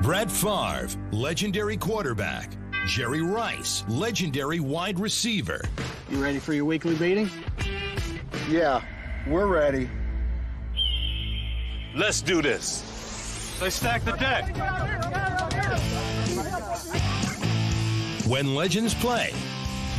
Brett Favre, legendary quarterback. Jerry Rice, legendary wide receiver. You ready for your weekly beating? Yeah, we're ready. Let's do this. They stack the deck. When legends play,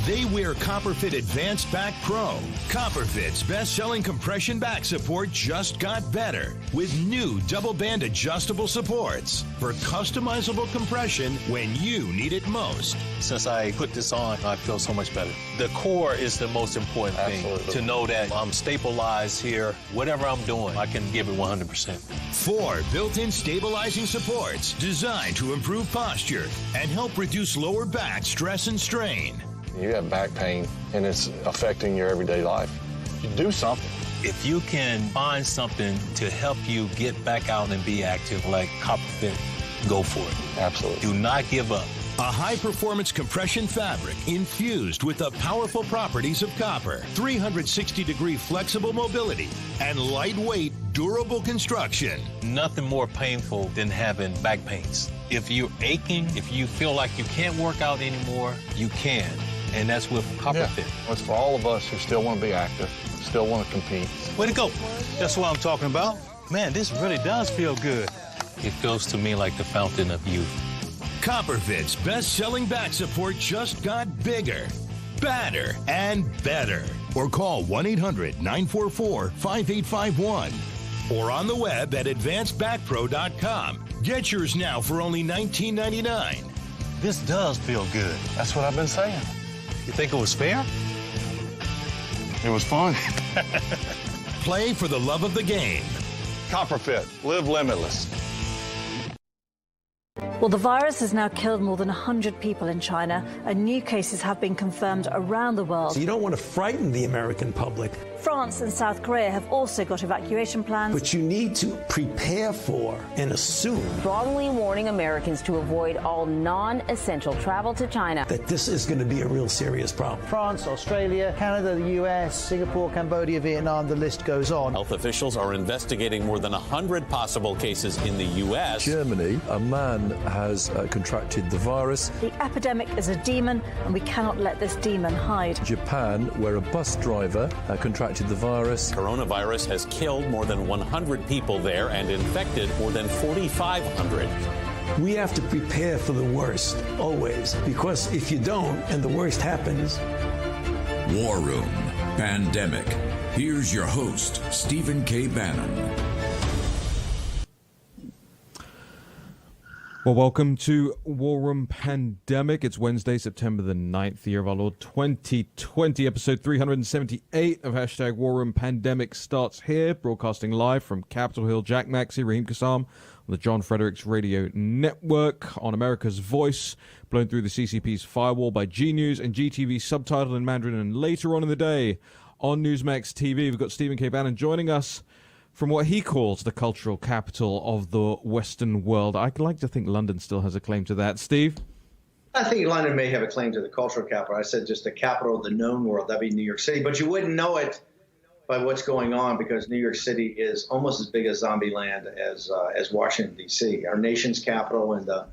they wear Copperfit Advanced Back Pro. Copperfit's best-selling compression back support just got better with new double-band adjustable supports for customizable compression when you need it most. Since I put this on, I feel so much better. The core is the most important thing. Absolutely. To know that I'm stabilized here. Whatever I'm doing, I can give it 100%. 4 built-in stabilizing supports designed to improve posture and help reduce lower back stress and strain. You have back pain, and it's affecting your everyday life. You do something. If you can find something to help you get back out and be active like Copperfit, go for it. Absolutely. Do not give up. A high-performance compression fabric infused with the powerful properties of copper, 360-degree flexible mobility, and lightweight, durable construction. Nothing more painful than having back pains. If you're aching, if you feel like you can't work out anymore, you can. And that's with Copperfit. Yeah. It's for all of us who still want to be active, still want to compete. Way to go. That's what I'm talking about. Man, this really does feel good. It feels to me like the fountain of youth. Copperfit's best-selling back support just got bigger, badder, and better. Or call 1-800-944-5851. Or on the web at advancedbackpro.com. Get yours now for only $19.99. This does feel good. That's what I've been saying. You think it was fair? It was fun. Play for the love of the game. Copperfit, live limitless. Well, the virus has now killed more than 100 people in China, and new cases have been confirmed around the world. So you don't want to frighten the American public. France and South Korea have also got evacuation plans. But you need to prepare for and assume strongly warning Americans to avoid all non-essential travel to China. That this is going to be a real serious problem. France, Australia, Canada, the US, Singapore, Cambodia, Vietnam, the list goes on. Health officials are investigating more than 100 possible cases in the U.S. Germany, a man has contracted the virus. The epidemic is a demon, and we cannot let this demon hide. Japan, where a bus driver contracted the virus. Coronavirus has killed more than 100 people there and infected more than 4,500. We have to prepare for the worst, always, because if you don't and the worst happens. War Room Pandemic. Here's your host, Stephen K. Bannon. Well, welcome to War Room Pandemic. It's Wednesday, September the 9th, the year of our Lord 2020. Episode 378 of Hashtag War Room Pandemic starts here, broadcasting live from Capitol Hill. Jack Maxey, Raheem Kassam on the John Fredericks Radio Network, on America's Voice, blown through the CCP's firewall by G News and GTV, subtitled in Mandarin. And later on in the day, on Newsmax TV, we've got Stephen K. Bannon joining us from what he calls the cultural capital of the Western world. I'd like to think London still has a claim to that. Steve? I think London may have a claim to the cultural capital. I said just the capital of the known world. That'd be New York City. But you wouldn't know it by what's going on, because New York City is almost as big a zombie land as Washington, D.C. Our nation's capital and the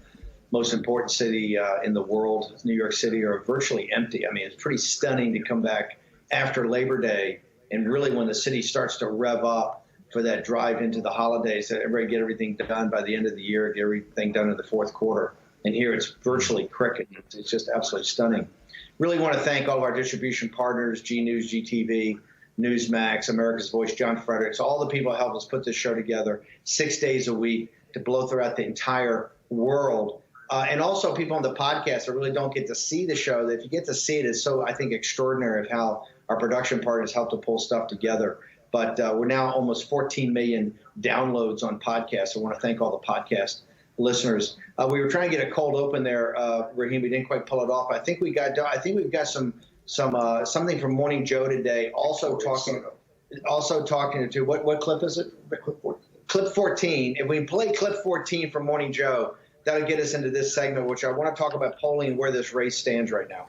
most important city in the world, New York City, are virtually empty. I mean, it's pretty stunning to come back after Labor Day, and really when the city starts to rev up for that drive into the holidays, that everybody get everything done by the end of the year, get everything done in the fourth quarter. And here it's virtually cricket. It's just absolutely stunning. Really want to thank all of our distribution partners, G News, GTV, Newsmax, America's Voice, John Fredericks, all the people who helped us put this show together 6 days a week to blow throughout the entire world. And also people on the podcast that really don't get to see the show. That if you get to see it, it's so, I think, extraordinary of how our production partners help to pull stuff together. But we're now almost 14 million downloads on podcasts. I want to thank all the podcast listeners. We were trying to get a cold open there, Raheem. We didn't quite pull it off. I think we got done. I think we've got something from Morning Joe today. Also talking to what clip is it? Clip 14. If we play clip 14 from Morning Joe, that'll get us into this segment, which I want to talk about polling and where this race stands right now.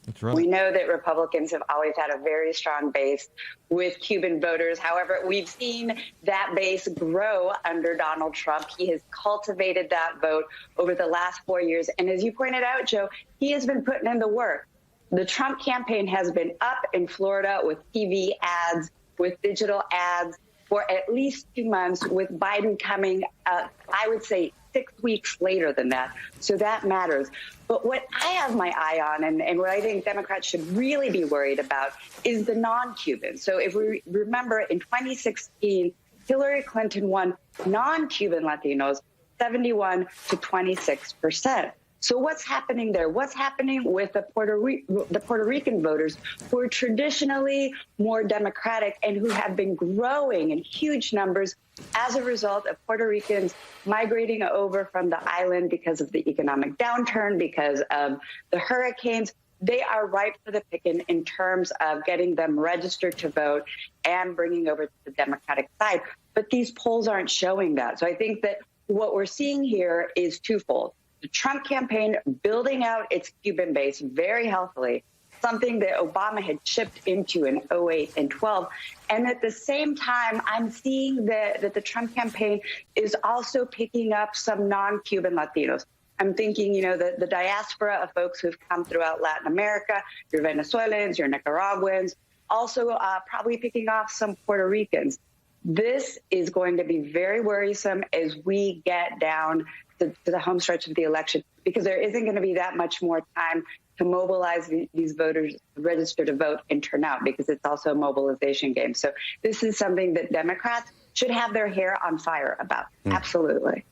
That's right. We know that Republicans have always had a very strong base with Cuban voters. However, we've seen that base grow under Donald Trump. He has cultivated that vote over the last 4 years. And as you pointed out, Joe, he has been putting in the work. The Trump campaign has been up in Florida with TV ads, with digital ads for at least 2 months, with Biden coming, I would say, 6 weeks later than that. So that matters. But what I have my eye on, and what I think Democrats should really be worried about, is the non-Cubans. So if we remember, in 2016, Hillary Clinton won non-Cuban Latinos 71 to 26%. So what's happening there? What's happening with the Puerto Rican voters who are traditionally more Democratic and who have been growing in huge numbers as a result of Puerto Ricans migrating over from the island because of the economic downturn, because of the hurricanes? They are ripe for the picking in terms of getting them registered to vote and bringing over to the Democratic side. But these polls aren't showing that. So I think that what we're seeing here is twofold. The Trump campaign building out its Cuban base very healthily, something that Obama had chipped into in 2008 and 12. And at the same time, I'm seeing that the Trump campaign is also picking up some non-Cuban Latinos. I'm thinking, the diaspora of folks who've come throughout Latin America, your Venezuelans, your Nicaraguans, also probably picking off some Puerto Ricans. This is going to be very worrisome as we get down to the home stretch of the election, because there isn't going to be that much more time to mobilize these voters, register to vote and turn out, because it's also a mobilization game. So this is something that Democrats should have their hair on fire about. Absolutely.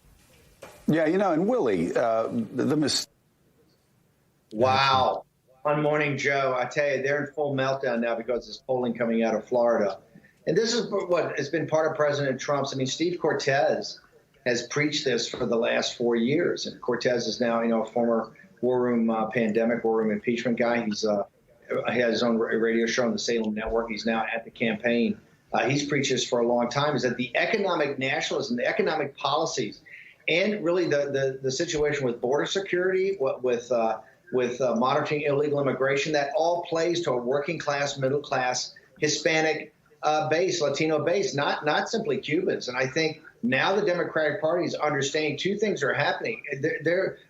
Yeah, and Willie, Wow. One morning, Joe, I tell you, they're in full meltdown now because there's polling coming out of Florida. And this is what has been part of President Trump's. I mean, Steve Cortez has preached this for the last 4 years. And Cortez is now, a former war room impeachment guy. He has his own radio show on the Salem Network. He's now at the campaign. He's preached this for a long time, is that the economic nationalism, the economic policies, and really the situation with border security, with monitoring illegal immigration, that all plays to a working class, middle class, Hispanic base, Latino base, not simply Cubans. And I think now the Democratic Party is understanding two things are happening.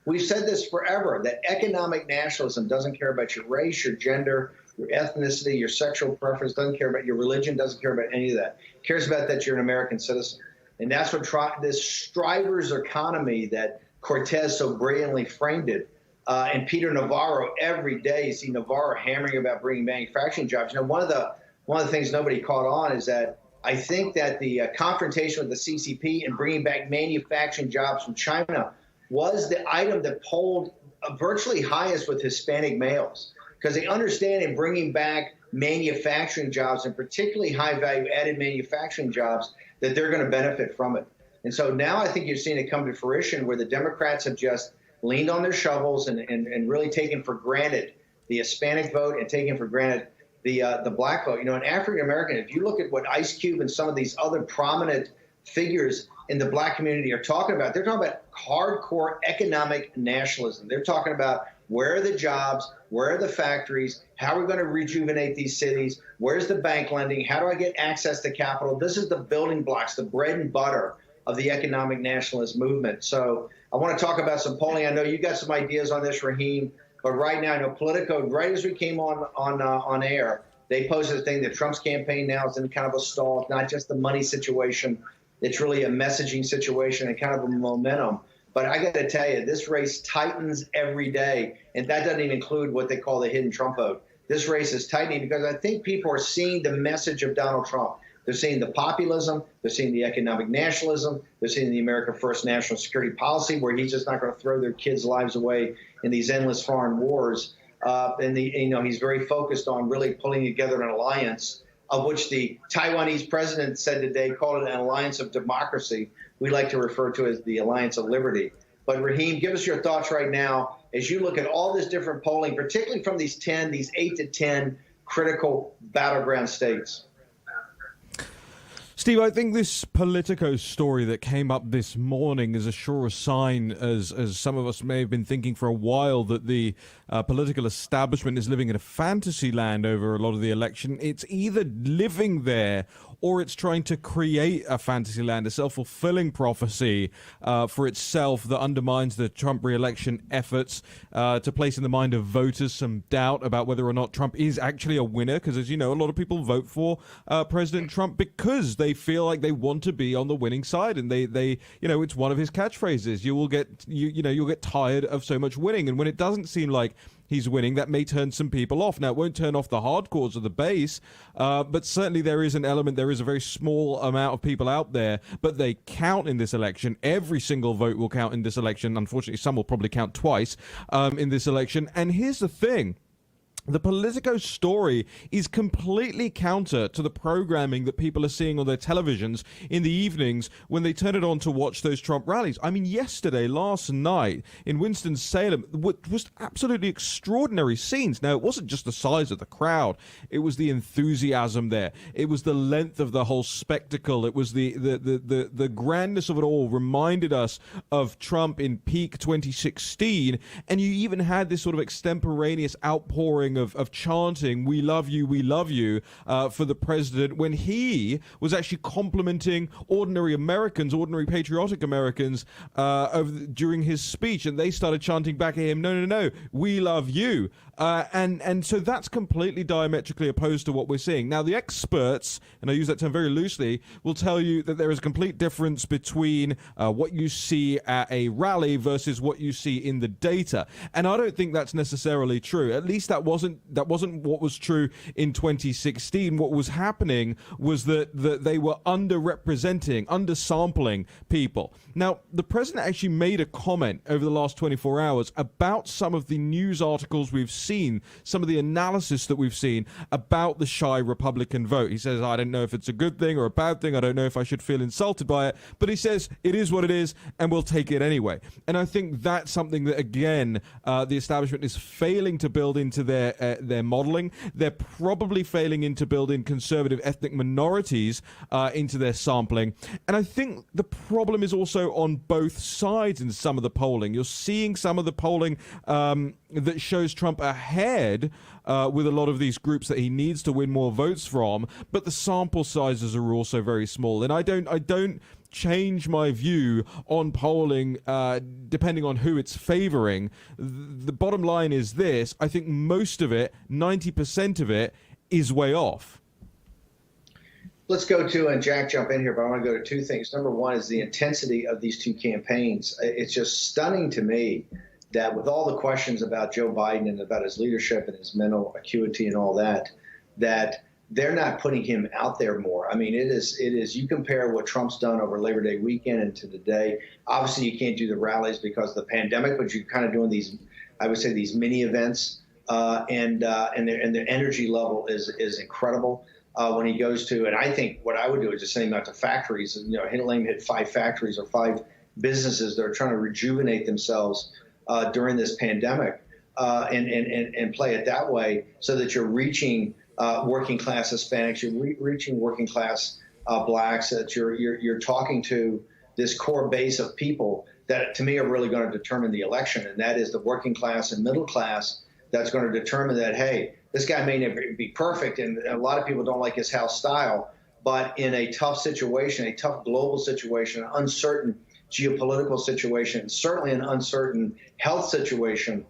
We've said this forever, that economic nationalism doesn't care about your race, your gender, your ethnicity, your sexual preference, doesn't care about your religion, doesn't care about any of that. It cares about that you're an American citizen. And that's what this striver's economy that Cortez so brilliantly framed it. And Peter Navarro, every day you see Navarro hammering about bringing manufacturing jobs. One of the things nobody caught on is that I think that the confrontation with the CCP and bringing back manufacturing jobs from China was the item that polled virtually highest with Hispanic males, because they understand in bringing back manufacturing jobs, and particularly high-value added manufacturing jobs, that they're going to benefit from it. And so now I think you're seeing it come to fruition where the Democrats have just leaned on their shovels and really taken for granted the Hispanic vote and taken for granted the black vote. An African-American, if you look at what Ice Cube and some of these other prominent figures in the black community are talking about, they're talking about hardcore economic nationalism. They're talking about where are the jobs, where are the factories, how are we going to rejuvenate these cities, where's the bank lending, how do I get access to capital? This is the building blocks, the bread and butter of the economic nationalist movement. So I want to talk about some polling. I know you got some ideas on this, Raheem. But right now, I know Politico, right as we came on air, they posted a thing that Trump's campaign now is in kind of a stall. It's not just the money situation. It's really a messaging situation and kind of a momentum. But I got to tell you, this race tightens every day. And that doesn't even include what they call the hidden Trump vote. This race is tightening because I think people are seeing the message of Donald Trump. They're seeing the populism. They're seeing the economic nationalism. They're seeing the America First national security policy, where he's just not going to throw their kids' lives away in these endless foreign wars. And he's very focused on really pulling together an alliance, of which the Taiwanese president said today, called it an alliance of democracy. We like to refer to it as the alliance of liberty. But Raheem, give us your thoughts right now as you look at all this different polling, particularly from these 8 to 10 critical battleground states. Steve, I think this Politico story that came up this morning is as sure a sign as some of us may have been thinking for a while that the political establishment is living in a fantasy land over a lot of the election. It's either living there or it's trying to create a fantasy land, a self-fulfilling prophecy for itself that undermines the Trump re-election efforts to place in the mind of voters some doubt about whether or not Trump is actually a winner. Because, as you know, a lot of people vote for President Trump because they feel like they want to be on the winning side, and they it's one of his catchphrases. You'll get tired of so much winning, and when it doesn't seem like he's winning, that may turn some people off. Now, it won't turn off the hardcores of the base, but certainly there is a very small amount of people out there, but they count in this election. Every single vote will count in this election. Unfortunately, some will probably count twice in this election. And here's the thing. The Politico story is completely counter to the programming that people are seeing on their televisions in the evenings when they turn it on to watch those Trump rallies. I mean, last night in Winston-Salem was absolutely extraordinary scenes. Now, it wasn't just the size of the crowd. It was the enthusiasm there. It was the length of the whole spectacle. It was the grandness of it all reminded us of Trump in peak 2016. And you even had this sort of extemporaneous outpouring of chanting, we love you, for the president, when he was actually complimenting ordinary Americans, ordinary patriotic Americans, during his speech, and they started chanting back at him, no, we love you. And so that's completely diametrically opposed to what we're seeing. Now, the experts, and I use that term very loosely, will tell you that there is a complete difference between what you see at a rally versus what you see in the data. And I don't think that's necessarily true. At least that wasn't what was true in 2016. What was happening was that they were undersampling people. Now, the president actually made a comment over the last 24 hours about some of the news articles we've seen, some of the analysis that we've seen about the shy Republican vote. He says, I don't know if it's a good thing or a bad thing. I don't know if I should feel insulted by it. But he says it is what it is, and we'll take it anyway. And I think that's something that, again, the establishment is failing to build into their modeling. They're probably failing into building conservative ethnic minorities into their sampling. And I think the problem is also on both sides in some of the polling. You're seeing some of the polling that shows Trump ahead with a lot of these groups that he needs to win more votes from, but the sample sizes are also very small. And I don't change my view on polling depending on who it's favoring. The bottom line is this: I think most of it, 90% of it, is way off. Let's go to, and Jack, jump in here, but I want to go to two things. Number one is the intensity of these two campaigns. It's just stunning to me that with all the questions about Joe Biden and about his leadership and his mental acuity and all that, that they're not putting him out there more. I mean, it is, you compare what Trump's done over Labor Day weekend and to today. Obviously, you can't do the rallies because of the pandemic, but you're kind of doing these, I would say, these mini events, and their energy level is incredible. When he goes to, and I think what I would do is just send him out to factories, and, let him hit 5 factories or 5 businesses that are trying to rejuvenate themselves during this pandemic, and play it that way so that you're reaching working class Hispanics, you're reaching working class blacks, that you're talking to this core base of people that, to me, are really going to determine the election, and that is the working class and middle class. That's going to determine that, hey, this guy may never be perfect, and a lot of people don't like his house style, but in a tough situation, a tough global situation, an uncertain geopolitical situation, certainly an uncertain health situation,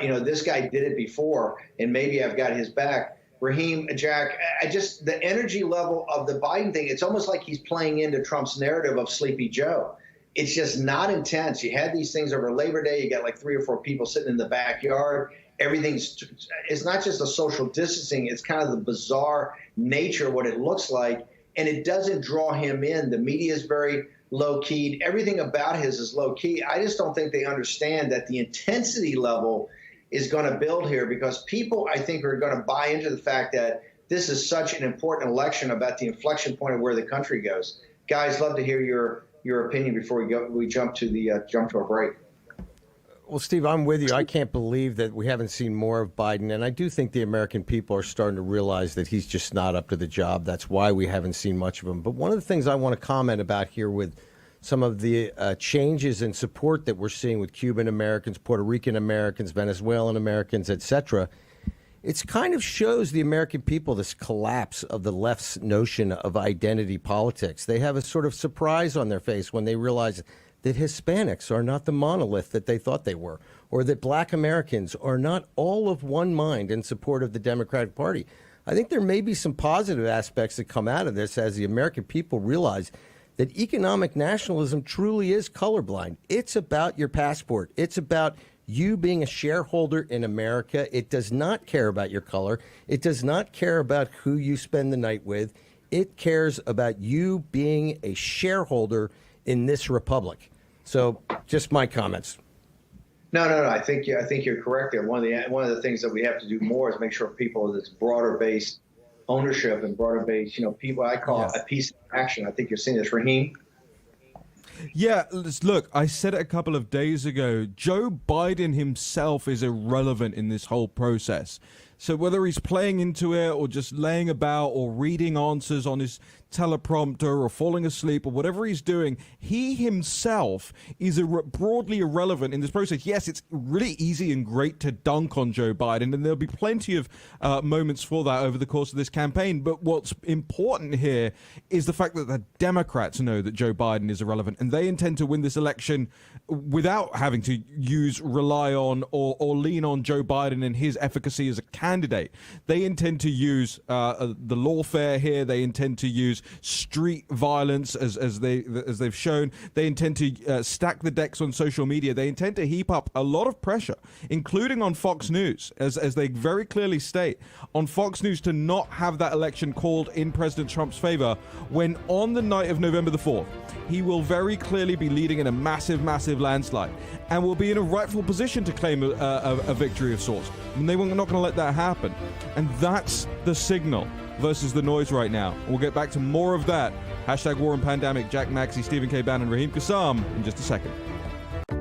this guy did it before, and maybe I've got his back. Raheem, Jack, the energy level of the Biden thing, it's almost like he's playing into Trump's narrative of Sleepy Joe. It's just not intense. You had these things over Labor Day. You got like 3 or 4 people sitting in the backyard. It's not just a social distancing. It's kind of the bizarre nature of what it looks like, and it doesn't draw him in. The media is very low-keyed. Everything about his is low-key. I just don't think they understand that the intensity level is going to build here, because people, I think, are going to buy into the fact that this is such an important election about the inflection point of where the country goes. Guys, love to hear your opinion before we jump to our break. Well, Steve, I'm with you. I can't believe that we haven't seen more of Biden. And I do think the American people are starting to realize that he's just not up to the job. That's why we haven't seen much of him. But one of the things I want to comment about here with some of the changes in support that we're seeing with Cuban Americans, Puerto Rican Americans, Venezuelan Americans, et cetera, it kind of shows the American people this collapse of the left's notion of identity politics. They have a sort of surprise on their face when they realize that Hispanics are not the monolith that they thought they were, or that black Americans are not all of one mind in support of the Democratic Party. I think there may be some positive aspects that come out of this as the American people realize that economic nationalism truly is colorblind. It's about your passport. It's about you being a shareholder in America. It does not care about your color. It does not care about who you spend the night with. It cares about you being a shareholder in this republic. So, just my comments. No. I think you're correct there. One of the things that we have to do more is make sure people with this broader based ownership and broader based, people I call a piece of action. I think you're seeing this, Raheem. Yeah, look, I said it a couple of days ago. Joe Biden himself is irrelevant in this whole process. So whether he's playing into it or just laying about or reading answers on his teleprompter or falling asleep or whatever he's doing, he himself is broadly irrelevant in this process. Yes, it's really easy and great to dunk on Joe Biden, and there'll be plenty of moments for that over the course of this campaign. But what's important here is the fact that the Democrats know that Joe Biden is irrelevant, and they intend to win this election without having to rely on or lean on Joe Biden and his efficacy as a candidate. They intend to use the lawfare here. They intend to use street violence as they've shown. They intend to stack the decks on social media. They intend to heap up a lot of pressure, including on Fox News, as they very clearly state, on Fox News to not have that election called in President Trump's favor, when on the night of November the 4th, he will very clearly be leading in a massive, massive landslide and will be in a rightful position to claim a victory of sorts. And they were not going to let that happen. And that's the signal versus the noise right now. We'll get back to more of that. Hashtag War and Pandemic, Jack Maxey, Stephen K. Bannon, Raheem Kassam in just a second.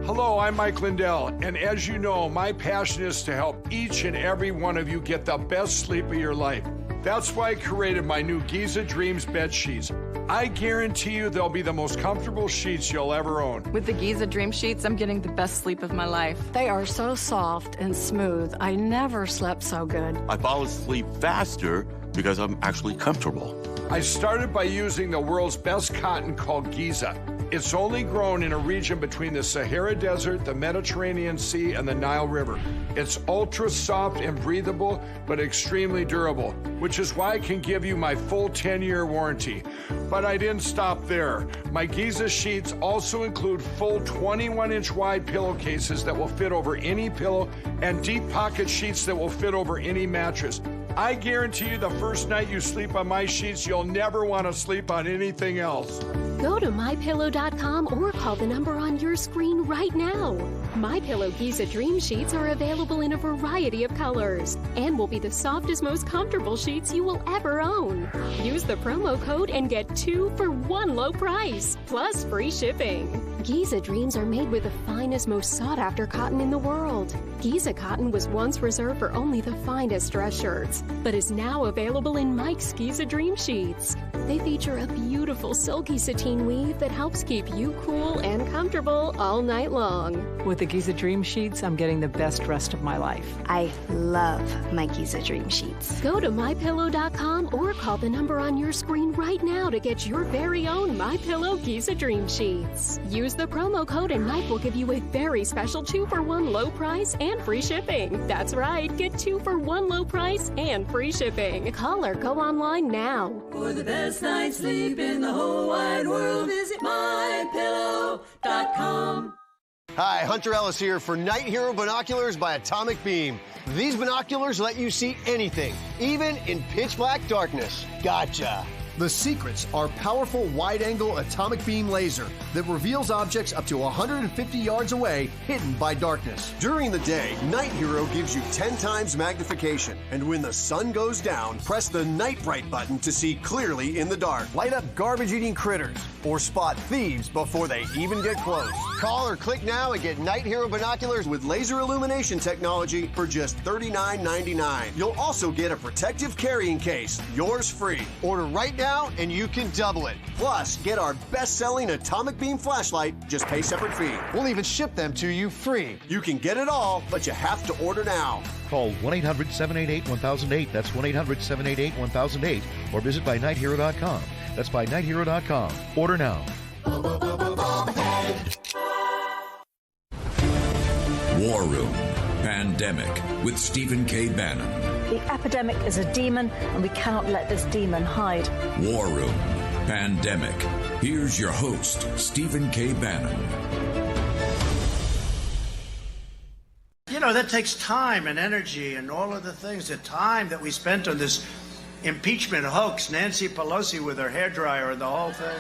Hello, I'm Mike Lindell, and as you know, my passion is to help each and every one of you get the best sleep of your life. That's why I created my new Giza Dreams bed sheets. I guarantee you they'll be the most comfortable sheets you'll ever own. With the Giza Dream Sheets, I'm getting the best sleep of my life. They are so soft and smooth. I never slept so good. I fall asleep faster because I'm actually comfortable. I started by using the world's best cotton called Giza. It's only grown in a region between the Sahara Desert, the Mediterranean Sea, and the Nile River. It's ultra soft and breathable, but extremely durable, which is why I can give you my full 10-year warranty. But I didn't stop there. My Giza sheets also include full 21-inch wide pillowcases that will fit over any pillow and deep pocket sheets that will fit over any mattress. I guarantee you the first night you sleep on my sheets, you'll never want to sleep on anything else. Go to MyPillow.com or call the number on your screen right now. MyPillow Giza Dream Sheets are available in a variety of colors and will be the softest, most comfortable sheets you will ever own. Use the promo code and get 2 for 1 low price, plus free shipping. Giza Dreams are made with the finest, most sought-after cotton in the world. Giza cotton was once reserved for only the finest dress shirts, but is now available in Mike's Giza Dream Sheets. They feature a beautiful silky sateen weave that helps keep you cool and comfortable all night long. With the Giza Dream Sheets, I'm getting the best rest of my life. I love my Giza Dream Sheets. Go to MyPillow.com or call the number on your screen right now to get your very own MyPillow Giza Dream Sheets. Use the promo code and Mike will give you a very special 2 for 1 low price and free shipping. That's right, get 2 for 1 low price and free shipping. Call or go online now. For the best night's sleep in the whole wide world, visit MyPillow.com. Hi, Hunter Ellis here for Night Hero Binoculars by Atomic Beam. These binoculars let you see anything, even in pitch black darkness. Gotcha. The secrets are powerful wide-angle atomic beam laser that reveals objects up to 150 yards away, hidden by darkness. During the day, Night Hero gives you 10 times magnification, and when the sun goes down, press the Night Bright button to see clearly in the dark. Light up garbage-eating critters or spot thieves before they even get close. Call or click now and get Night Hero binoculars with laser illumination technology for just $39.99. You'll also get a protective carrying case, yours free. Order right now and you can double it. Plus, get our best-selling atomic beam flashlight, just pay separate fee. We'll even ship them to you free. You can get it all, but you have to order now. Call 1-800-788-1008. That's 1-800-788-1008. Or visit ByNightHero.com. That's ByNightHero.com. Order now. War Room Pandemic with Stephen K. Bannon. The epidemic is a demon, and we cannot let this demon hide. War Room Pandemic. Here's your host, Stephen K. Bannon. You know, that takes time and energy and all of the things, the time that we spent on this impeachment hoax, Nancy Pelosi with her hairdryer and the whole thing.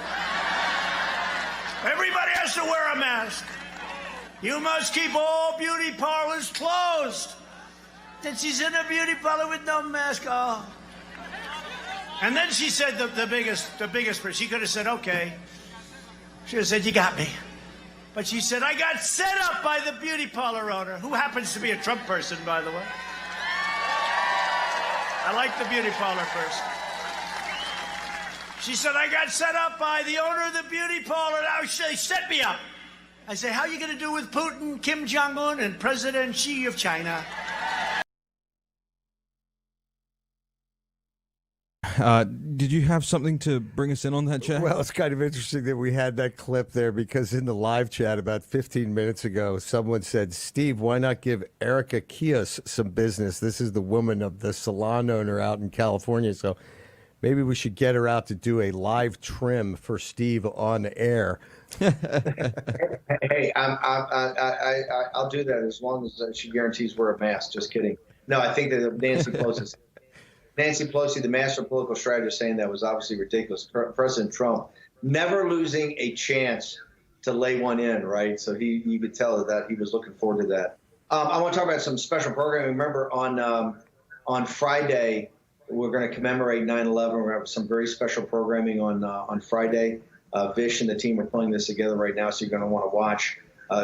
Everybody has to wear a mask. You must keep all beauty parlors closed. Then she's in a beauty parlor with no mask. Oh. And then she said the biggest, she could have said, okay. She would have said, you got me. But she said, I got set up by the beauty parlor owner, who happens to be a Trump person, by the way. I like the beauty parlor person. She said, I got set up by the owner of the beauty parlor. Now she set me up. I say, how are you going to do with Putin, Kim Jong-un, and President Xi of China? Did you have something to bring us in on that, Jack? Well, it's kind of interesting that we had that clip there because in the live chat about 15 minutes ago, someone said, Steve, why not give Erica Kios some business? This is the woman of the salon owner out in California. So maybe we should get her out to do a live trim for Steve on air. Hey, I'll do that as long as she guarantees wear a mask. Just kidding. No, I think that Nancy Pelosi, the master of political strategist, saying that was obviously ridiculous. President Trump never losing a chance to lay one in, right? So you could tell that he was looking forward to that. I want to talk about some special programming. Remember, on Friday, we're going to commemorate 9/11. We're going to have some very special programming on Friday. Vish and the team are pulling this together right now, so you're going to want to watch.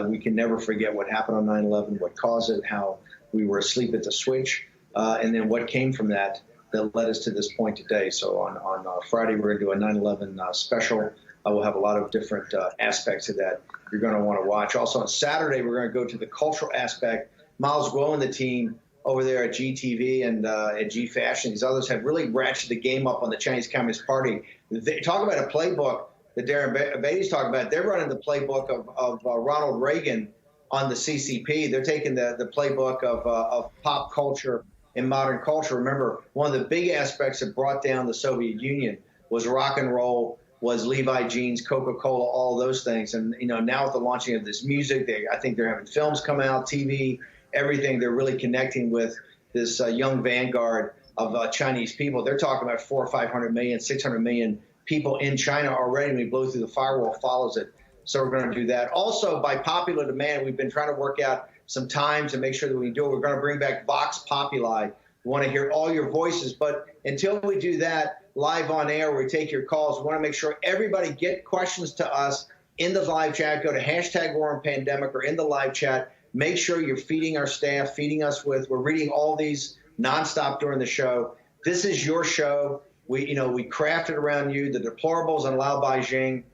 We can never forget what happened on 9/11, what caused it, how we were asleep at the switch, and then what came from that led us to this point today. So on Friday, we're going to do a 9/11 special. We'll have a lot of different aspects of that you're going to want to watch. Also on Saturday, we're going to go to the cultural aspect. Milesguo and the team over there at GTV and at G Fashion, these others have really ratcheted the game up on the Chinese Communist Party. They talk about a playbook that Darren Beatty's talking about. They're running the playbook of Ronald Reagan on the CCP. They're taking the playbook of pop culture and modern culture. Remember, one of the big aspects that brought down the Soviet Union was rock and roll, was Levi jeans, Coca-Cola, all those things. And now with the launching of this music, I think they're having films come out, TV, everything. They're really connecting with this young vanguard of Chinese people. They're talking about 400 or 500 million, 600 million people in China already. We blow through the firewall, follows it. So we're going to do that. Also, by popular demand, we've been trying to work out some times and make sure that we do it. We're going to bring back Vox Populi. We want to hear all your voices. But until we do that, live on air, where we take your calls, we want to make sure everybody get questions to us in the live chat. Go to #WarRoomPandemic or in the live chat. Make sure you're feeding our staff, feeding us with. We're reading all these nonstop during the show. This is your show. We crafted around you. The deplorables and Lao Beijing.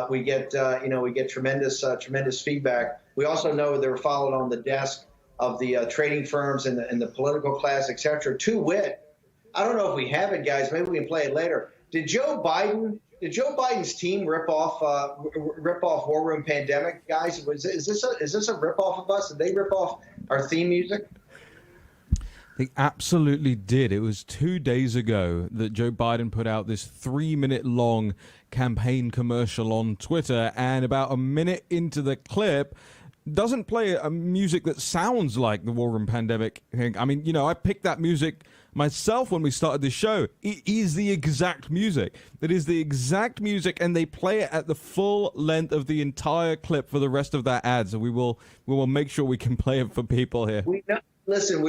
We get tremendous feedback. We also know they're followed on the desk of the trading firms and the political class, et cetera. To wit, I don't know if we have it, guys. Maybe we can play it later. Did Joe Biden's team rip off War Room Pandemic, guys? Is this a rip off of us? Did they rip off our theme music? They absolutely did. It was 2 days ago that Joe Biden put out this 3-minute long campaign commercial on Twitter, and about a minute into the clip, doesn't play a music that sounds like the War Room Pandemic thing. I mean, I picked that music myself when we started this show. It is the exact music. It is the exact music, and they play it at the full length of the entire clip for the rest of that ad. So we will make sure we can play it for people here. We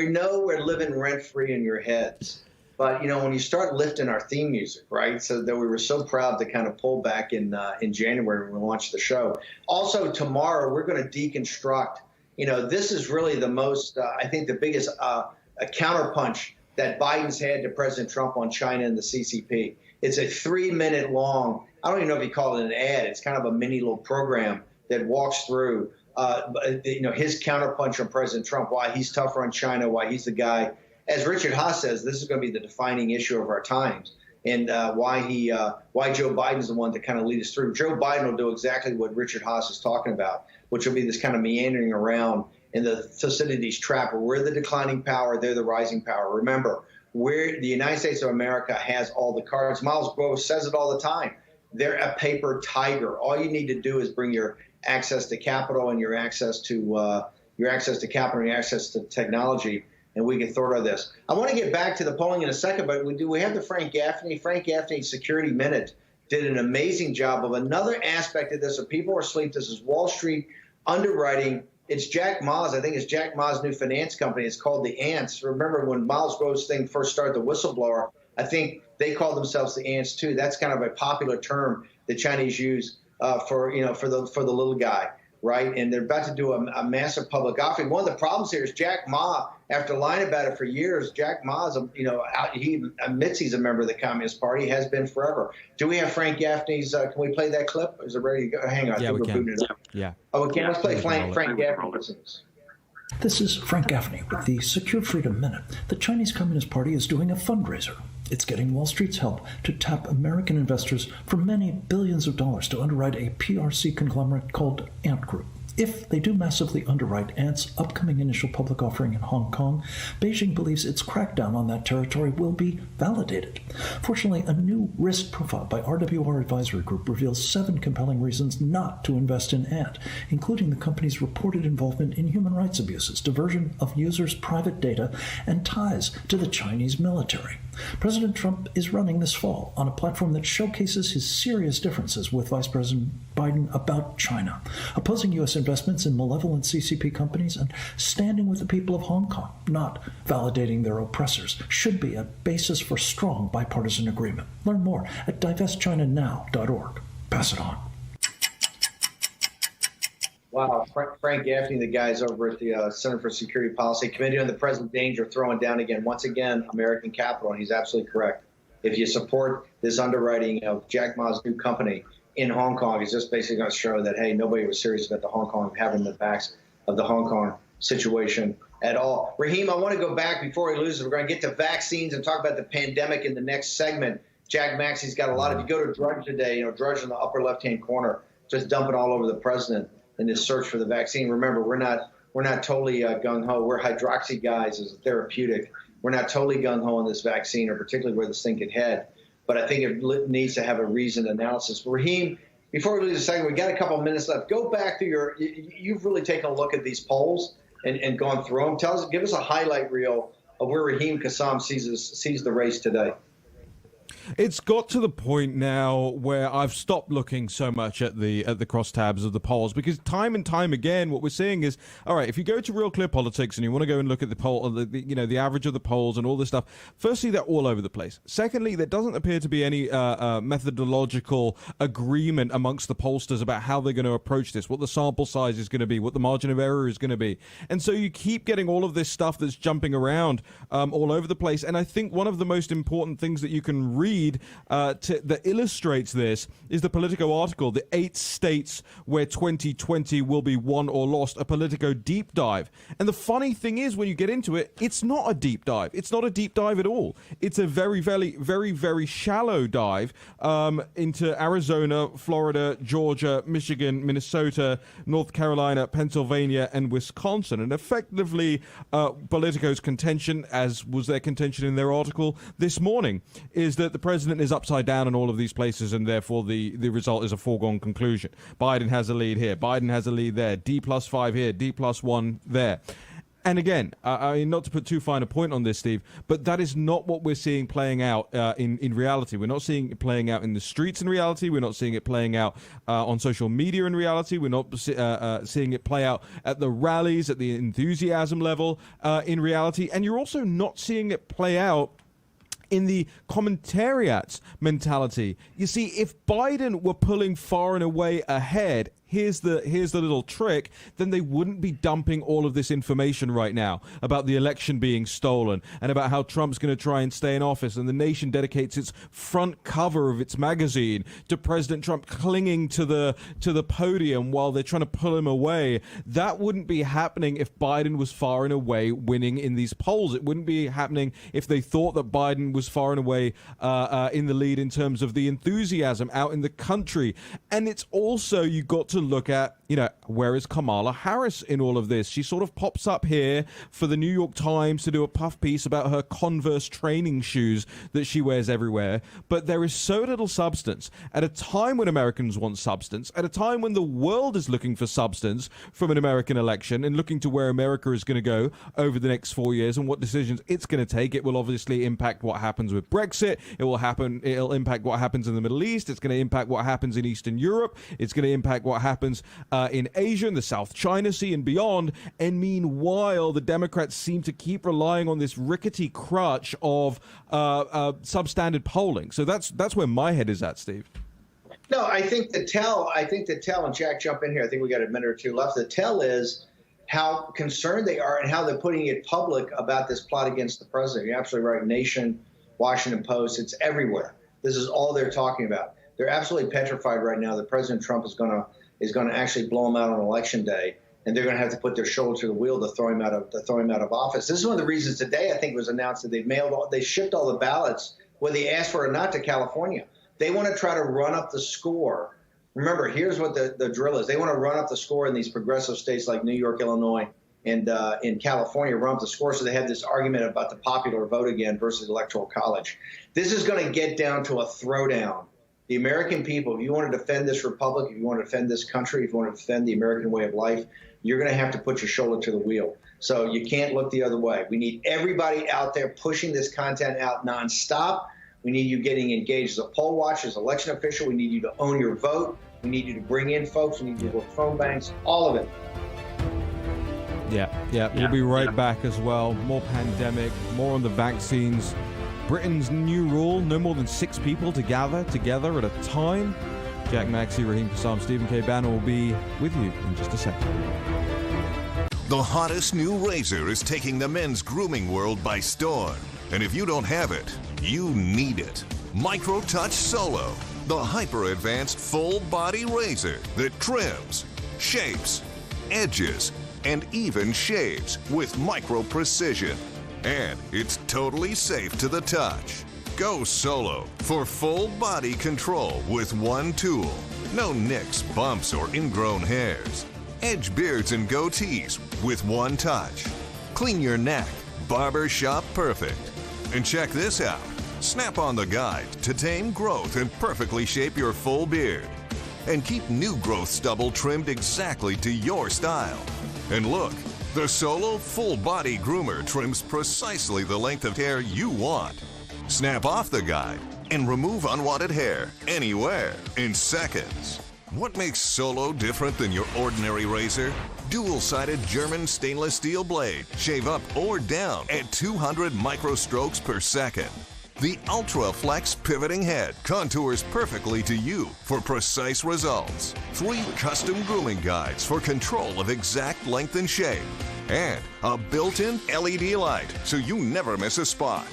know we're living rent-free in your heads. But, when you start lifting our theme music, right, so that we were so proud to kind of pull back in January when we launched the show. Also, tomorrow, we're going to deconstruct. This is really the most, I think, the biggest counterpunch that Biden's had to President Trump on China and the CCP. It's a 3-minute long, I don't even know if you call it an ad. It's kind of a mini little program that walks through, his counterpunch on President Trump, why he's tougher on China, why he's the guy. As Richard Haas says, this is going to be the defining issue of our times, and why Joe Biden's the one to kind of lead us through. Joe Biden will do exactly what Richard Haas is talking about, which will be this kind of meandering around in the Thucydides trap, where we're the declining power, they're the rising power. Remember, the United States of America has all the cards. Milesguo says it all the time. They're a paper tiger. All you need to do is bring your access to capital and your access to technology, and we can thwart this. I want to get back to the polling in a second, but we have the Frank Gaffney. Frank Gaffney Security Minute did an amazing job of another aspect of this. So people are asleep. This is Wall Street underwriting. It's Jack Ma's. I think it's Jack Ma's new finance company. It's called the Ants. Remember when Milesguo's thing first started, the whistleblower, I think they called themselves the Ants too. That's kind of a popular term the Chinese use for the little guy, right? And they're about to do a massive public offering. One of the problems here is Jack Ma, after lying about it for years, Jack Ma's, he admits he's a member of the Communist Party, has been forever. Do we have Frank Gaffney's, can we play that clip? Is it ready to go? Hang on. Yeah, we can. Yeah. Oh, okay, let's play Frank Gaffney. This is Frank Gaffney with the Secure Freedom Minute. The Chinese Communist Party is doing a fundraiser. It's getting Wall Street's help to tap American investors for many billions of dollars to underwrite a PRC conglomerate called Ant Group. If they do massively underwrite Ant's upcoming initial public offering in Hong Kong, Beijing believes its crackdown on that territory will be validated. Fortunately, a new risk profile by RWR Advisory Group reveals 7 compelling reasons not to invest in Ant, including the company's reported involvement in human rights abuses, diversion of users' private data, and ties to the Chinese military. President Trump is running this fall on a platform that showcases his serious differences with Vice President Biden about China, opposing U.S. investments in malevolent CCP companies and standing with the people of Hong Kong, not validating their oppressors, should be a basis for strong bipartisan agreement. Learn more at divestchinanow.org. Pass it on. Wow, Frank Gaffney, the guys over at the Center for Security Policy Committee on the Present Danger, throwing down again, once again, American capital, and he's absolutely correct. If you support this underwriting of Jack Ma's new company in Hong Kong, it's just basically going to show that, hey, nobody was serious about the Hong Kong, having the backs of the Hong Kong situation at all. Raheem, I want to go back before we lose it. We're going to get to vaccines and talk about the pandemic in the next segment. Jack Maxey's got a lot. If you go to Drudge today, Drudge in the upper left-hand corner, just dumping all over the president in this search for the vaccine. Remember, we're not totally gung-ho. We're hydroxy guys as a therapeutic. We're not totally gung-ho on this vaccine, or particularly where this thing could head. But I think it needs to have a reasoned analysis. But Raheem, before we lose a second, we got a couple of minutes left. Go back to you've really taken a look at these polls and gone through them. Give us a highlight reel of where Raheem Kassam sees the race today. It's got to the point now where I've stopped looking so much at the crosstabs of the polls, because time and time again what we're seeing is, all right, if you go to Real Clear Politics and you want to go and look at the poll, the average of the polls and all this stuff, firstly, they're all over the place. Secondly, there doesn't appear to be any methodological agreement amongst the pollsters about how they're going to approach this, what the sample size is going to be, what the margin of error is going to be. And so you keep getting all of this stuff that's jumping around all over the place. And I think one of the most important things that you can read that illustrates this is the Politico article, The 8 States Where 2020 Will Be Won or Lost, a Politico deep dive. And the funny thing is, when you get into it, it's not a deep dive. It's not a deep dive at all. It's a very, very, very, very shallow dive into Arizona, Florida, Georgia, Michigan, Minnesota, North Carolina, Pennsylvania, and Wisconsin. And effectively, Politico's contention, as was their contention in their article this morning, is that that the president is upside down in all of these places, and therefore the result is a foregone conclusion. Biden has a lead here. Biden has a lead there. D+5 here. D+1 there. And again, I mean, not to put too fine a point on this, Steve, but that is not what we're seeing playing out in reality. We're not seeing it playing out in the streets in reality. We're not seeing it playing out on social media in reality. We're not seeing it play out at the rallies, at the enthusiasm level in reality. And you're also not seeing it play out in the commentariat's mentality. You see, if Biden were pulling far and away ahead, here's the little trick, then they wouldn't be dumping all of this information right now about the election being stolen and about how Trump's going to try and stay in office, and the nation dedicates its front cover of its magazine to President Trump clinging to the podium while they're trying to pull him away. That wouldn't be happening if Biden was far and away winning in these polls. It wouldn't be happening if they thought that Biden was far and away in the lead in terms of the enthusiasm out in the country. And it's also, you got to look at, where is Kamala Harris in all of this? She sort of pops up here for the New York Times to do a puff piece about her Converse training shoes that she wears everywhere. But there is so little substance at a time when Americans want substance, at a time when the world is looking for substance from an American election and looking to where America is going to go over the next 4 years and what decisions it's going to take. It will obviously impact what happens with Brexit. It'll impact what happens in the Middle East. It's going to impact what happens in Eastern Europe. It's going to impact what happens in Asia, in the South China Sea and beyond. And meanwhile, the Democrats seem to keep relying on this rickety crutch of substandard polling. So that's where my head is at, Steve. No, I think the tell, and Jack, jump in here. I think we got a minute or two left. The tell is how concerned they are and how they're putting it public about this plot against the president. You're absolutely right. Nation, Washington Post, it's everywhere. This is all they're talking about. They're absolutely petrified right now that President Trump is going to actually blow him out on election day, and they're going to have to put their shoulder to the wheel to throw him out of office. This is one of the reasons today I think it was announced that they shipped all the ballots, whether they asked for it or not, to California. They want to try to run up the score. Remember, here's what the drill is. They want to run up the score in these progressive states like New York, Illinois, and in California, run up the score. So they have this argument about the popular vote again versus electoral college. This is going to get down to a throwdown. The American people, if you want to defend this republic, if you want to defend this country, if you want to defend the American way of life, you're going to have to put your shoulder to the wheel. So you can't look the other way. We need everybody out there pushing this content out nonstop. We need you getting engaged as a poll watcher, as an election official. We need you to own your vote. We need you to bring in folks. We need you to work phone banks, all of it. Yeah. We'll be right back as well. More pandemic, more on the vaccines. Britain's new rule, no more than 6 people to gather together at a time. Jack Maxey, Raheem Kassam, Stephen K. Banner will be with you in just a second. The hottest new razor is taking the men's grooming world by storm. And if you don't have it, you need it. Micro Touch Solo, the hyper-advanced full-body razor that trims, shapes, edges, and even shaves with micro precision. And it's totally safe to the touch. Go solo for full body control with one tool. No nicks, bumps, or ingrown hairs. Edge beards and goatees with one touch. Clean your neck, barber shop perfect. And check this out. Snap on the guide to tame growth and perfectly shape your full beard. And keep new growth stubble trimmed exactly to your style. And look, the Solo Full Body Groomer trims precisely the length of hair you want. Snap off the guide and remove unwanted hair anywhere in seconds. What makes Solo different than your ordinary razor? Dual-sided German stainless steel blade. Shave up or down at 200 microstrokes per second. The Ultra Flex pivoting head contours perfectly to you for precise results. 3 custom grooming guides for control of exact length and shape. And a built-in LED light so you never miss a spot.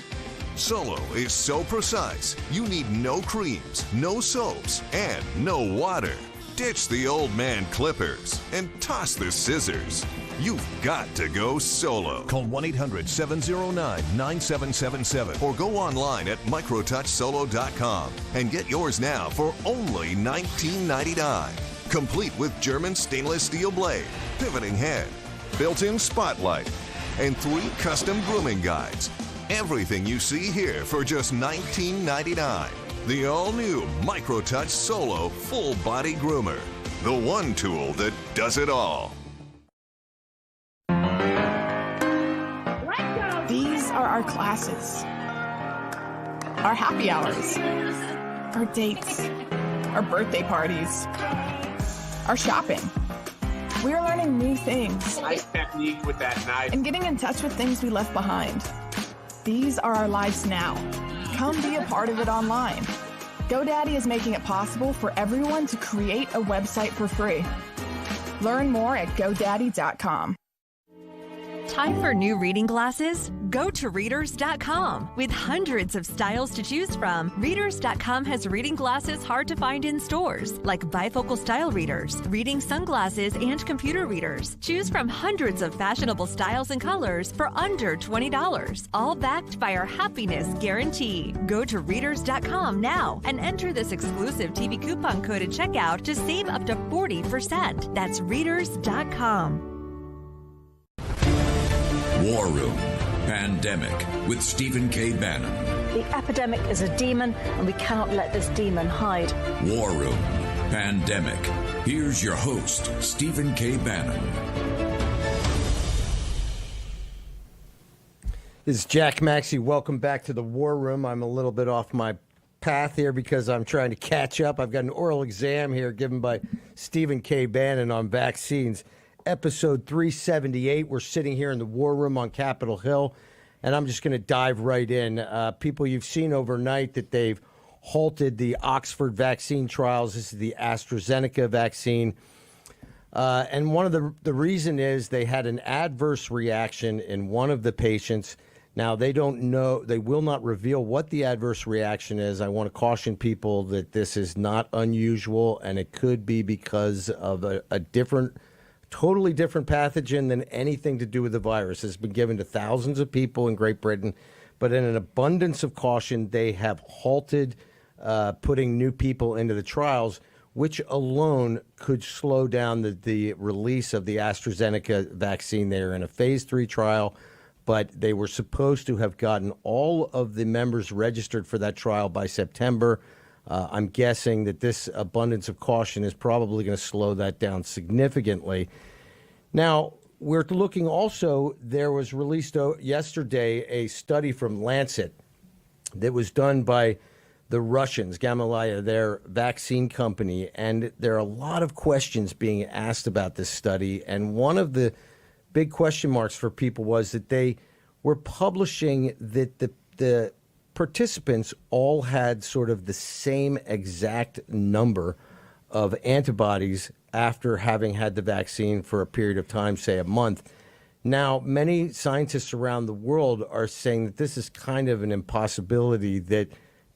Solo is so precise, you need no creams, no soaps, and no water. Ditch the old man clippers and toss the scissors. You've got to go solo. Call 1-800-709-9777 or go online at microtouchsolo.com and get yours now for only $19.99. Complete with German stainless steel blade, pivoting head, built-in spotlight, and 3 custom grooming guides. Everything you see here for just $19.99. The all-new Microtouch Solo Full Body Groomer. The one tool that does it all. These are our classes, our happy hours, our dates, our birthday parties, our shopping. We're learning new things. Nice technique with that knife. And getting in touch with things we left behind. These are our lives now. Come be a part of it online. GoDaddy is making it possible for everyone to create a website for free. Learn more at GoDaddy.com. Time for new reading glasses? Go to Readers.com. With hundreds of styles to choose from, Readers.com has reading glasses hard to find in stores, like bifocal style readers, reading sunglasses, and computer readers. Choose from hundreds of fashionable styles and colors for under $20, all backed by our happiness guarantee. Go to Readers.com now and enter this exclusive TV coupon code at checkout to save up to 40%. That's Readers.com. War Room Pandemic with Stephen K. Bannon. The epidemic is a demon, and we cannot let this demon hide. War Room Pandemic. Here's your host, Stephen K. Bannon. This is Jack Maxey. Welcome back to the War Room. I'm a little bit off my path here because I'm trying to catch up. I've got an oral exam here given by Stephen K. Bannon on vaccines. Episode 378. We're sitting here in the War Room on Capitol Hill, and I'm just going to dive right in. People, you've seen overnight that they've halted the Oxford vaccine trials. This is the AstraZeneca vaccine. And one of the reason is they had an adverse reaction in one of the patients. Now, they don't know, they will not reveal what the adverse reaction is. I want to caution people that this is not unusual, and it could be because of a totally different pathogen than anything to do with the virus. It's been given to thousands of people in Great Britain, but in an abundance of caution, they have halted putting new people into the trials, which alone could slow down the release of the AstraZeneca vaccine. They're in a phase 3 trial, but they were supposed to have gotten all of the members registered for that trial by September. I'm guessing that this abundance of caution is probably going to slow that down significantly. Now, we're looking also, there was released yesterday a study from Lancet that was done by the Russians, Gamaleya, their vaccine company, and there are a lot of questions being asked about this study. And one of the big question marks for people was that they were publishing that the participants all had sort of the same exact number of antibodies after having had the vaccine for a period of time, say a month. Now, many scientists around the world are saying that this is kind of an impossibility that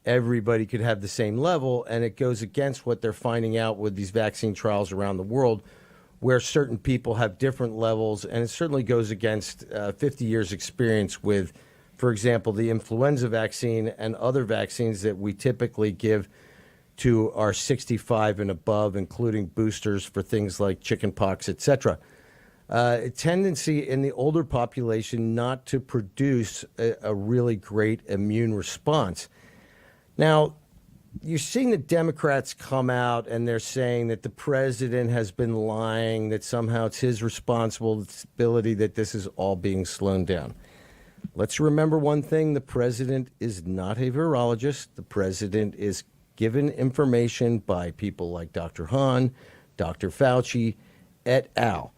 everybody could have the same level, and it goes against what they're finding out with these vaccine trials around the world, where certain people have different levels, and it certainly goes against 50 years experience with, for example, the influenza vaccine and other vaccines that we typically give to our 65 and above, including boosters for things like chickenpox, etc. A tendency in the older population not to produce a really great immune response. Now, you're seeing the Democrats come out and they're saying that the president has been lying, that somehow it's his responsibility that this is all being slowed down. Let's remember one thing. The president is not a virologist. The president is given information by people like Dr. Hahn, Dr. Fauci, et al.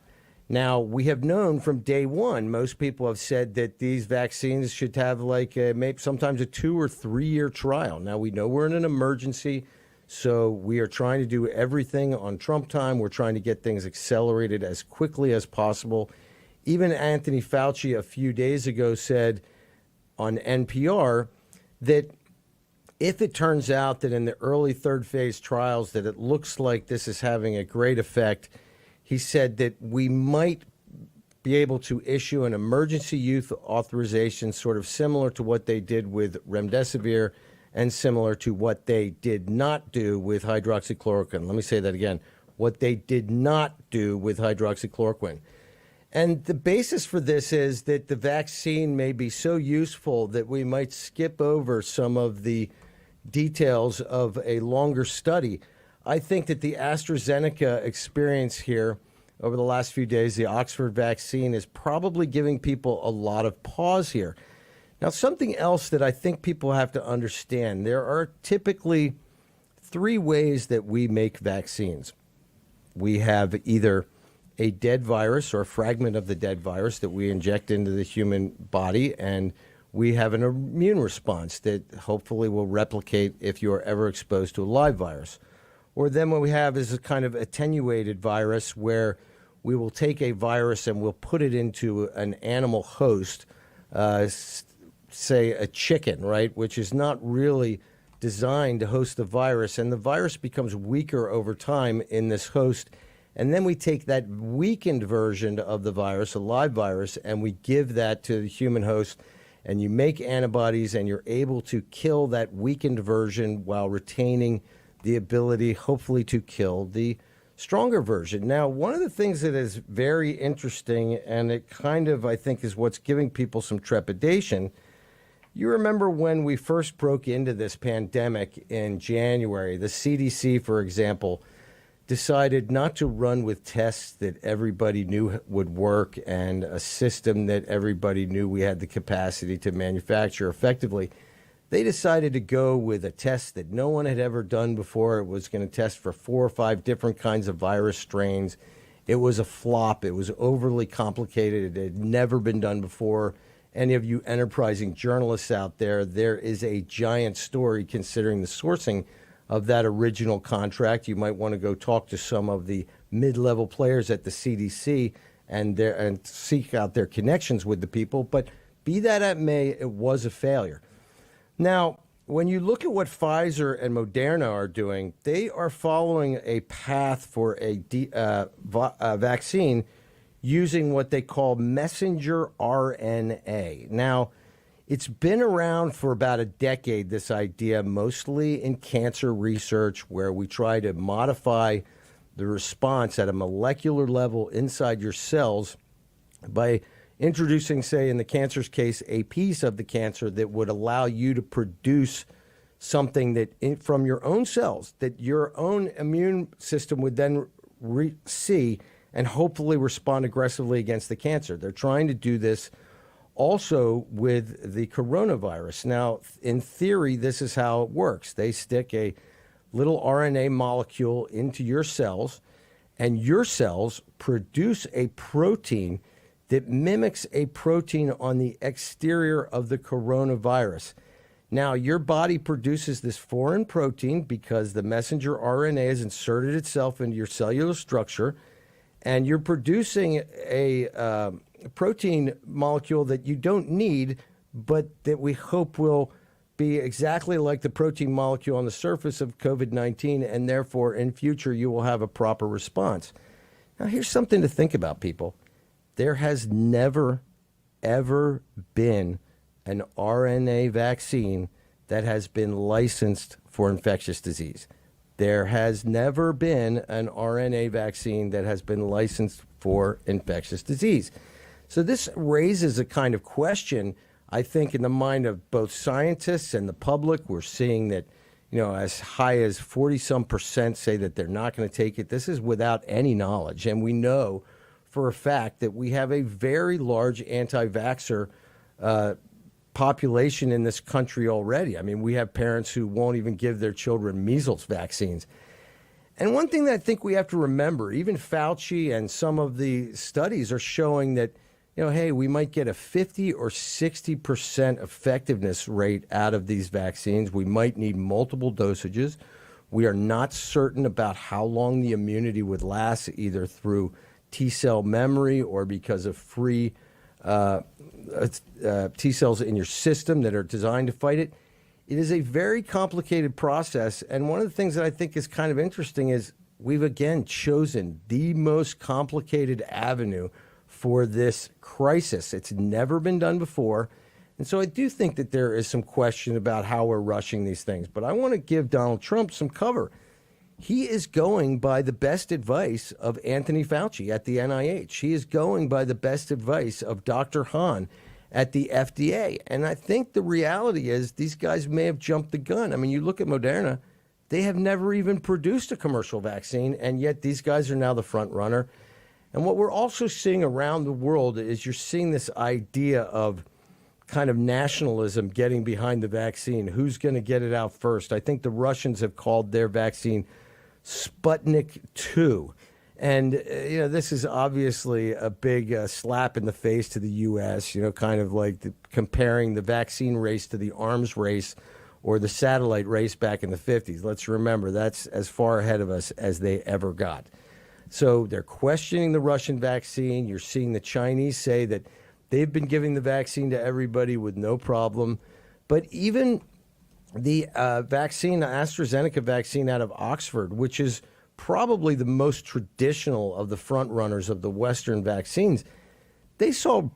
Now, we have known from day one, most people have said that these vaccines should have maybe sometimes a 2 or 3 year trial. Now, we know we're in an emergency, so we are trying to do everything on Trump time. We're trying to get things accelerated as quickly as possible. Even Anthony Fauci a few days ago said on NPR that if it turns out that in the early third phase trials that it looks like this is having a great effect, he said that we might be able to issue an emergency use authorization sort of similar to what they did with remdesivir and similar to what they did not do with hydroxychloroquine. Let me say that again. What they did not do with hydroxychloroquine. And the basis for this is that the vaccine may be so useful that we might skip over some of the details of a longer study. I think that the AstraZeneca experience here over the last few days, the Oxford vaccine, is probably giving people a lot of pause here. Now, something else that I think people have to understand, there are typically three ways that we make vaccines. We have either a dead virus or a fragment of the dead virus that we inject into the human body, and we have an immune response that hopefully will replicate if you are ever exposed to a live virus. Or then what we have is a kind of attenuated virus where we will take a virus and we'll put it into an animal host, say a chicken, right, which is not really designed to host the virus, and the virus becomes weaker over time in this host. And then we take that weakened version of the virus, a live virus, and we give that to the human host, and you make antibodies, and you're able to kill that weakened version while retaining the ability, hopefully, to kill the stronger version. Now, one of the things that is very interesting, and it kind of, I think, is what's giving people some trepidation. You remember when we first broke into this pandemic in January, the CDC, for example, decided not to run with tests that everybody knew would work and a system that everybody knew we had the capacity to manufacture effectively. They decided to go with a test that no one had ever done before. It was going to test for 4 or 5 different kinds of virus strains. It was a flop. It was overly complicated. It had never been done before. Any of you enterprising journalists out there, there is a giant story considering the sourcing of that original contract. You might want to go talk to some of the mid-level players at the CDC and seek out their connections with the people. But be that as it may, it was a failure. Now, when you look at what Pfizer and Moderna are doing, they are following a path for a vaccine using what they call messenger RNA. Now, it's been around for about a decade, this idea, mostly in cancer research, where we try to modify the response at a molecular level inside your cells by introducing, say, in the cancer's case, a piece of the cancer that would allow you to produce something that from your own cells that your own immune system would then see and hopefully respond aggressively against the cancer. They're trying to do this also with the coronavirus. Now, in theory, this is how it works. They stick a little RNA molecule into your cells, and your cells produce a protein that mimics a protein on the exterior of the coronavirus. Now, your body produces this foreign protein because the messenger RNA has inserted itself into your cellular structure, and you're producing a protein molecule that you don't need, but that we hope will be exactly like the protein molecule on the surface of COVID-19, and therefore in future you will have a proper response. Now, here's something to think about, people. There has never, ever been an RNA vaccine that has been licensed for infectious disease. There has never been an RNA vaccine that has been licensed for infectious disease. So this raises a kind of question, I think, in the mind of both scientists and the public. We're seeing that, as high as 40-some% say that they're not going to take it. This is without any knowledge. And we know for a fact that we have a very large anti-vaxxer population in this country already. I mean, we have parents who won't even give their children measles vaccines. And one thing that I think we have to remember, even Fauci and some of the studies are showing that, hey, we might get a 50 or 60% effectiveness rate out of these vaccines. We might need multiple dosages. We are not certain about how long the immunity would last, either through T-cell memory or because of free T-cells in your system that are designed to fight it. It is a very complicated process. And one of the things that I think is kind of interesting is we've again chosen the most complicated avenue for this crisis. It's never been done before. And so I do think that there is some question about how we're rushing these things. But I want to give Donald Trump some cover. he is going by the best advice of Anthony Fauci at the NIH. He is going by the best advice of Dr. Hahn at the FDA. And I think the reality is these guys may have jumped the gun. I mean, you look at Moderna, they have never even produced a commercial vaccine, and yet these guys are now the front runner. And what we're also seeing around the world is you're seeing this idea of kind of nationalism getting behind the vaccine. Who's going to get it out first? I think the Russians have called their vaccine Sputnik 2. And, this is obviously a big slap in the face to the U.S., kind of like comparing the vaccine race to the arms race or the satellite race back in the 50s. Let's remember, that's as far ahead of us as they ever got. So they're questioning the Russian vaccine. You're seeing the Chinese say that they've been giving the vaccine to everybody with no problem. But even the vaccine, the AstraZeneca vaccine out of Oxford, which is probably the most traditional of the front runners of the Western vaccines, they saw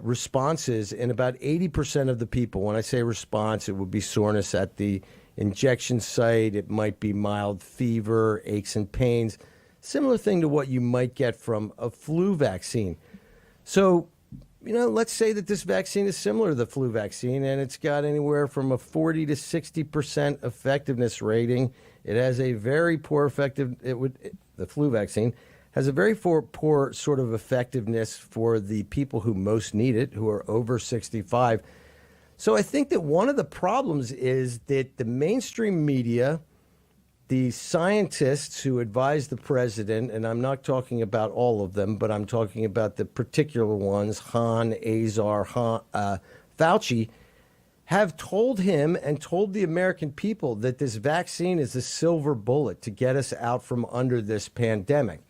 responses in about 80% of the people. When I say response, it would be soreness at the injection site. It might be mild fever, aches and pains. Similar thing to what you might get from a flu vaccine. So, let's say that this vaccine is similar to the flu vaccine, and it's got anywhere from a 40 to 60% effectiveness rating. It has a very poor the flu vaccine has a very poor sort of effectiveness for the people who most need it, who are over 65. So I think that one of the problems is that the mainstream media, the scientists who advise the president, and I'm not talking about all of them, but I'm talking about the particular ones, Hahn, Azar, Fauci, have told him and told the American people that this vaccine is a silver bullet to get us out from under this pandemic.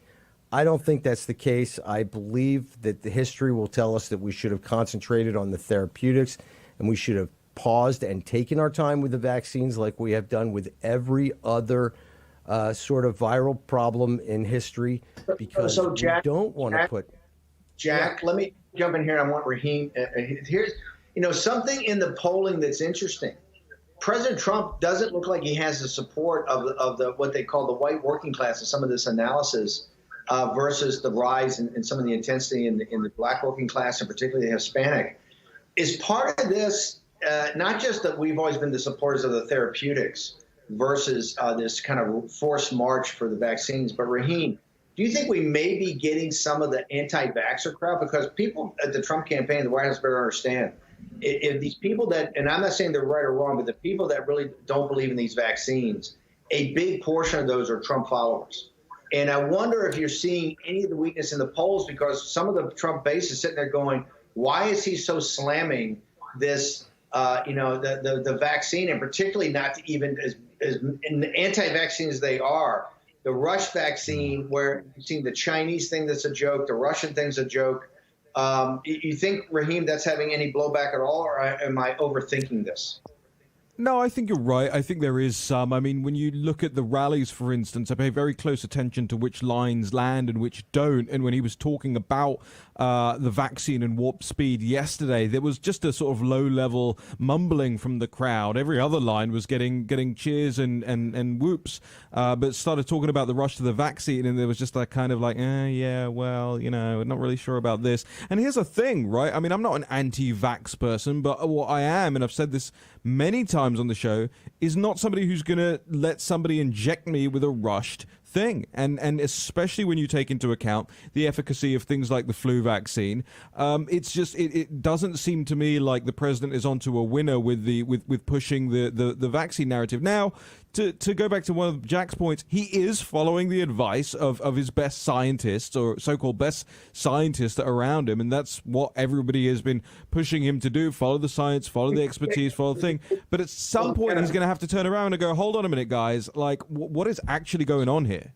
I don't think that's the case. I believe that the history will tell us that we should have concentrated on the therapeutics and we should have paused and taken our time with the vaccines like we have done with every other sort of viral problem in history, because Jack, we don't want to put... Jack, let me jump in here. I want Raheem. Here's, something in the polling that's interesting. President Trump doesn't look like he has the support of the what they call the white working class in some of this analysis versus the rise in some of the intensity in the black working class, and particularly the Hispanic. Is part of this not just that we've always been the supporters of the therapeutics versus this kind of forced march for the vaccines, but Raheem, do you think we may be getting some of the anti-vaxxer crowd? Because people at the Trump campaign, the White House better understand, if these people that, and I'm not saying they're right or wrong, but the people that really don't believe in these vaccines, a big portion of those are Trump followers. And I wonder if you're seeing any of the weakness in the polls, because some of the Trump base is sitting there going, why is he so slamming this, the vaccine, and particularly not to even as anti-vaccine as they are, the Rush vaccine, where you've seen the Chinese thing that's a joke, the Russian thing's a joke. You think, Raheem, that's having any blowback at all, or am I overthinking this? No, I think you're right. I think there is some. I mean, when you look at the rallies, for instance, I pay very close attention to which lines land and which don't. And when he was talking about the vaccine and warp speed yesterday, there was just a sort of low-level mumbling from the crowd. Every other line was getting cheers and whoops, but started talking about the rush to the vaccine, and there was just that kind of like, yeah, well, not really sure about this. And here's the thing, right? I mean, I'm not an anti-vax person, but what I am, and I've said this many times on the show, is not somebody who's going to let somebody inject me with a rushed thing. And especially when you take into account the efficacy of things like the flu vaccine, it's just it doesn't seem to me like the president is onto a winner with pushing the vaccine narrative. Now, to go back to one of Jack's points, he is following the advice of his best scientists, or so-called best scientists that are around him, and that's what everybody has been pushing him to do: follow the science, follow the expertise, follow the thing. But at some point, he's going to have to turn around and go, hold on a minute, guys, like, what is actually going on here?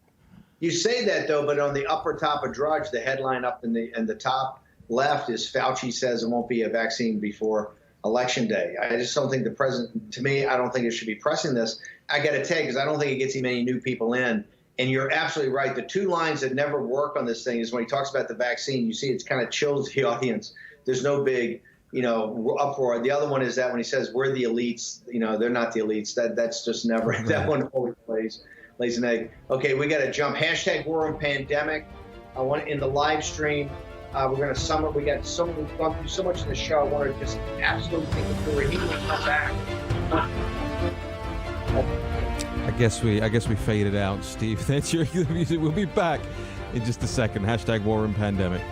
You say that, though, but on the upper top of Drudge, the headline up in the top left is Fauci says it won't be a vaccine before Election Day. I just don't think the president, to me, I don't think it should be pressing this. I got to tell you, because I don't think it gets him any new people in. And you're absolutely right. The two lines that never work on this thing is when he talks about the vaccine, you see it's kind of chills the audience. There's no big, uproar. The other one is that when he says we're the elites, they're not the elites. That's just never, that one always plays. lays an egg. Okay, we got to jump. Hashtag War Room Pandemic. I want in the live stream. We're going to sum up. We got so many, we've gone through so much in the show. I want to just absolutely take it through. He will come back. I guess we faded out, Steve. That's your music. We'll be back in just a second. Hashtag War Room Pandemic.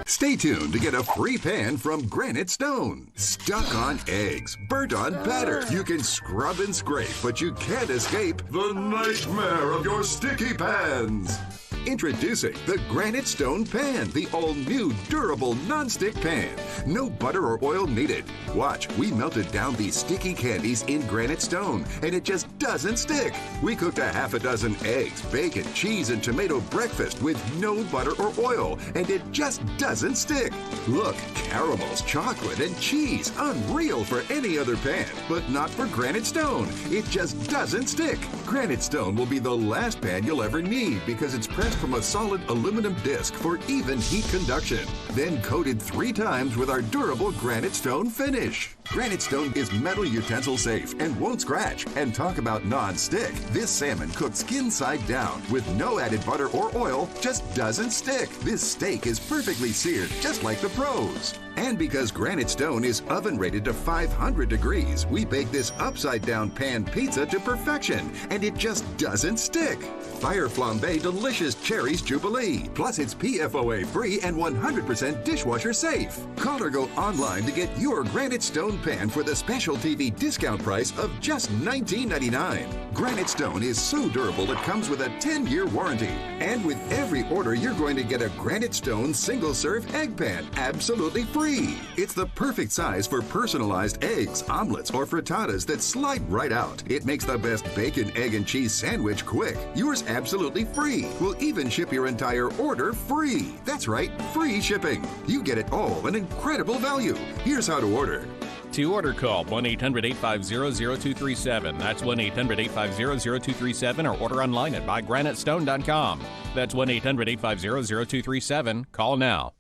Stay tuned to get a free pan from Granite Stone. Stuck on eggs, burnt on batter. You can scrub and scrape, but you can't escape the nightmare of your sticky pans. Introducing the Granite Stone Pan, the all-new durable non-stick pan. No butter or oil needed. Watch, we melted down these sticky candies in Granite Stone, and it just doesn't stick. We cooked a half a dozen eggs, bacon, cheese, and tomato breakfast with no butter or oil, and it just doesn't stick. Look, caramels, chocolate, and cheese. Unreal for any other pan, but not for Granite Stone. It just doesn't stick. Granite Stone will be the last pan you'll ever need because it's pressed from a solid aluminum disc for even heat conduction, then coated 3 times with our durable Granite Stone finish. Granite Stone is metal utensil safe and won't scratch. And talk about non-stick. This salmon cooked skin side down with no added butter or oil just doesn't stick. This steak is perfectly seared just like the pros. And because Granite Stone is oven rated to 500 degrees, we bake this upside down pan pizza to perfection, and it just doesn't stick. Fire flambe delicious cherries jubilee. Plus it's PFOA free and 100% dishwasher safe. Call or go online to get your Granite Stone pan for the special TV discount price of just $19.99. Granite Stone is so durable it comes with a 10-year warranty. And with every order, you're going to get a Granite Stone single-serve egg pan absolutely free. It's the perfect size for personalized eggs, omelets, or frittatas that slide right out. It makes the best bacon, egg, and cheese sandwich quick. Yours absolutely free. We'll even ship your entire order free. That's right, free shipping. You get it all, an incredible value. Here's how to order. To order, call 1-800-850-0237. That's 1-800-850-0237, or order online at buygranitestone.com. That's 1-800-850-0237. Call now.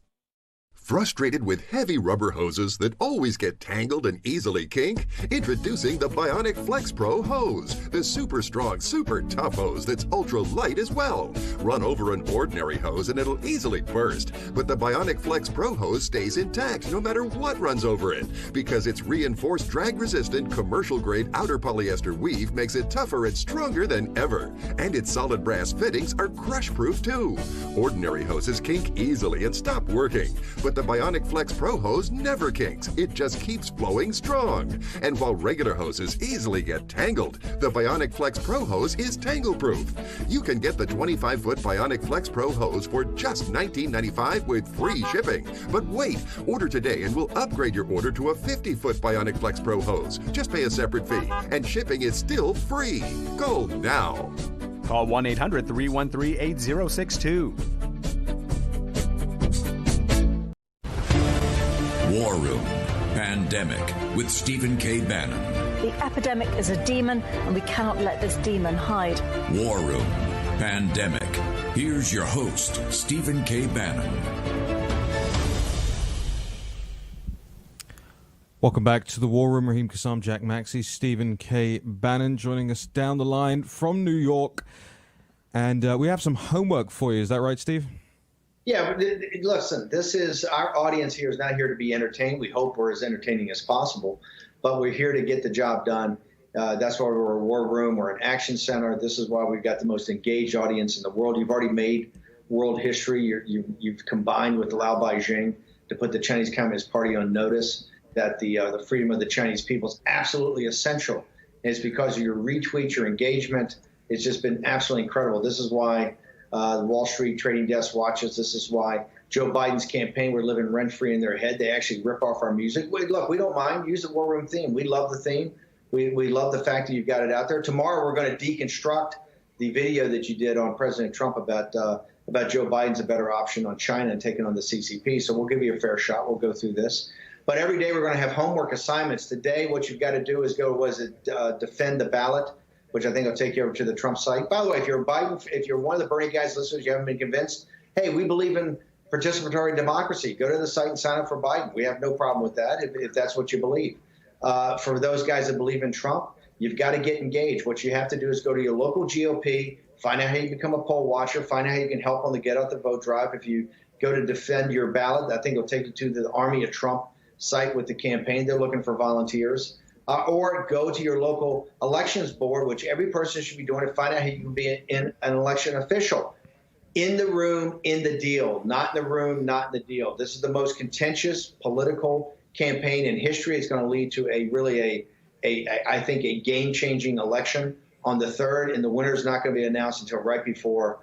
Frustrated with heavy rubber hoses that always get tangled and easily kink? Introducing the Bionic Flex Pro hose, the super strong, super tough hose that's ultra light as well. Run over an ordinary hose and it'll easily burst, but the Bionic Flex Pro hose stays intact no matter what runs over it, because its reinforced drag-resistant commercial-grade outer polyester weave makes it tougher and stronger than ever. And its solid brass fittings are crush-proof too. Ordinary hoses kink easily and stop working, but the Bionic Flex Pro hose never kinks. It just keeps flowing strong. And while regular hoses easily get tangled, the Bionic Flex Pro hose is tangle-proof. You can get the 25-foot Bionic Flex Pro hose for just $19.95 with free shipping. But wait, order today and we'll upgrade your order to a 50-foot Bionic Flex Pro hose. Just pay a separate fee, and shipping is still free. Go now. Call 1-800-313-8062. War Room Pandemic with Stephen K. Bannon. The epidemic is a demon, and we cannot let this demon hide. War Room Pandemic. Here's your host, Stephen K. Bannon. Welcome back to the War Room. Raheem Kassam, Jack Maxey, Stephen K. Bannon joining us down the line from New York. And we have some homework for you. Is that right, Steve? Yeah, listen, this is our audience here is not here to be entertained. We hope we're as entertaining as possible, but we're here to get the job done. That's why we're a war room. We're an action center. This is why we've got the most engaged audience in the world. You've already made world history. You've combined with Lao Beijing to put the Chinese Communist Party on notice that the freedom of the Chinese people is absolutely essential. And it's because of your retweets, your engagement. It's just been absolutely incredible. This is why the Wall Street trading desk watches. This is why Joe Biden's campaign, we're living rent-free in their head. They actually rip off our music. Look, we don't mind. Use the War Room theme. We love the theme. We love the fact that you've got it out there. Tomorrow we're going to deconstruct the video that you did on President Trump about Joe Biden's a better option on China and taking on the CCP. So we'll give you a fair shot. We'll go through this. But every day we're going to have homework assignments. Today what you've got to do is defend the ballot, which I think will take you over to the Trump site. By the way, if you're Biden, if you're one of the Bernie guys listeners, you haven't been convinced, hey, we believe in participatory democracy. Go to the site and sign up for Biden. We have no problem with that if that's what you believe. For those guys that believe in Trump, You've got to get engaged. What you have to do is go to your local GOP, find out how you become a poll watcher, find out how you can help on the Get Out the Vote drive. If you go to defend your ballot, I think it'll take you to the Army of Trump site with the campaign. They're looking for volunteers. Or go to your local elections board, which every person should be doing, to find out how you can be an election official. In the room, in the deal. Not in the room, not in the deal. This is the most contentious political campaign in history. It's going to lead to I think, a game-changing election on the 3rd, and the winner is not going to be announced until right before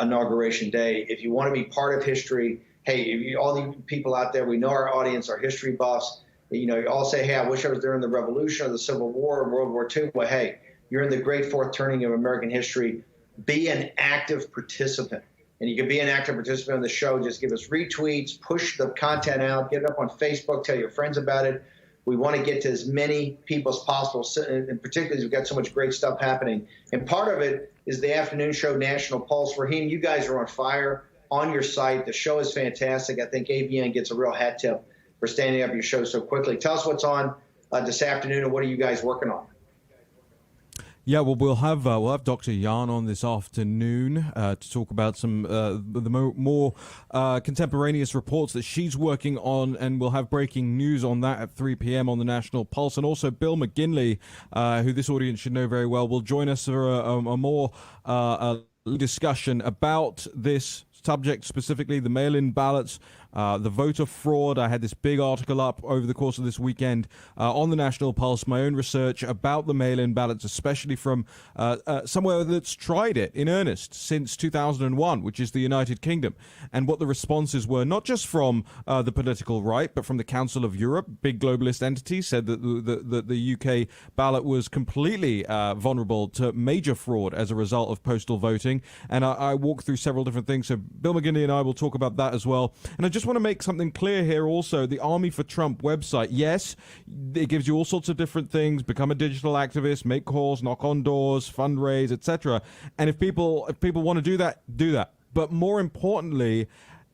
Inauguration Day. If you want to be part of history, hey, all the people out there, we know our audience are history buffs. You know, you all say, hey, I wish I was during the Revolution or the Civil War or World War II. Well, hey, you're in the great fourth turning of American history. Be an active participant. And you can be an active participant on the show. Just give us retweets, push the content out, get it up on Facebook, tell your friends about it. We want to get to as many people as possible, and particularly we've got so much great stuff happening. And part of it is the afternoon show, National Pulse. Raheem, you guys are on fire on your site. The show is fantastic. I think AVN gets a real hat tip for standing up your show so quickly. Tell us what's on this afternoon, and what are you guys working on? Yeah, well, we'll have Dr. Yan on this afternoon to talk about some the more contemporaneous reports that she's working on, and we'll have breaking news on that at 3 p.m. on the National Pulse. And also Bill McGinley, who this audience should know very well, will join us for a more discussion about this subject, specifically the mail-in ballots, the voter fraud. I had this big article up over the course of this weekend on the National Pulse, my own research about the mail-in ballots, especially from somewhere that's tried it in earnest since 2001, which is the United Kingdom, and what the responses were, not just from the political right, but from the Council of Europe. Big globalist entities said that the UK ballot was completely vulnerable to major fraud as a result of postal voting. And I walked through several different things. So Bill McGinley and I will talk about that as well. And I just want to make something clear here also. The Army for Trump website, yes, it gives you all sorts of different things. Become a digital activist, make calls, knock on doors, fundraise, etc. And if people want to do that, do that. But more importantly,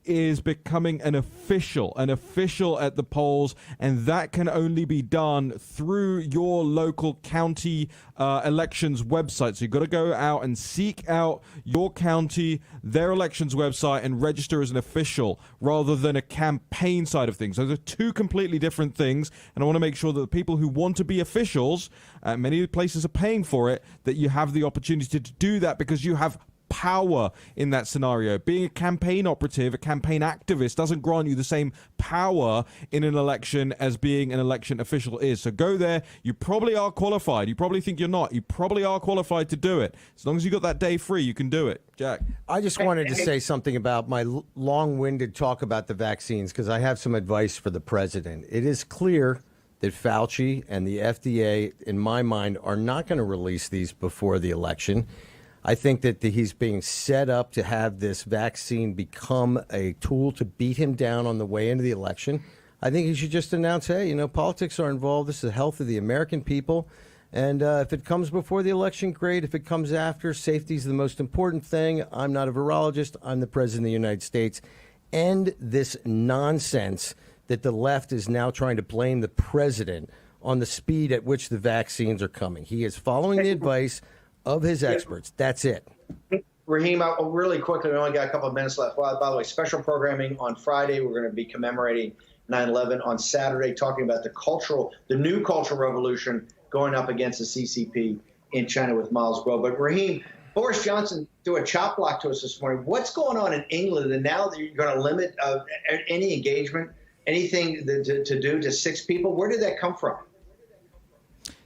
is becoming an official at the polls, and that can only be done through your local county elections website. So you've got to go out and seek out your county, their elections website, and register as an official rather than a campaign side of things. Those are two completely different things, and I want to make sure that the people who want to be officials, many places are paying for it, that you have the opportunity to do that, because you have power in that scenario. Being a campaign operative, a campaign activist, doesn't grant you the same power in an election as being an election official is. So go there. You probably are qualified. You probably think you're not. You probably are qualified to do it. As long as you got that day free, you can do it. Jack. I just wanted to say something about my long-winded talk about the vaccines, because I have some advice for the president. It is clear that Fauci and the FDA, in my mind, are not going to release these before the election. I think that he's being set up to have this vaccine become a tool to beat him down on the way into the election. I think he should just announce, hey, you know, politics are involved. This is the health of the American people. And if it comes before the election, great. If it comes after, safety is the most important thing. I'm not a virologist. I'm the president of the United States. End this nonsense that the left is now trying to blame the president on the speed at which the vaccines are coming. He is following the advice of his experts. That's it. Raheem, really quickly, we only got a couple of minutes left. Well, by the way, special programming on Friday. We're going to be commemorating 9/11 on Saturday, talking about the new cultural revolution going up against the CCP in China with Milesguo. But Raheem, Boris Johnson threw a chop block to us this morning. What's going on in England? And now that you're going to limit any engagement, anything to do to 6 people, where did that come from?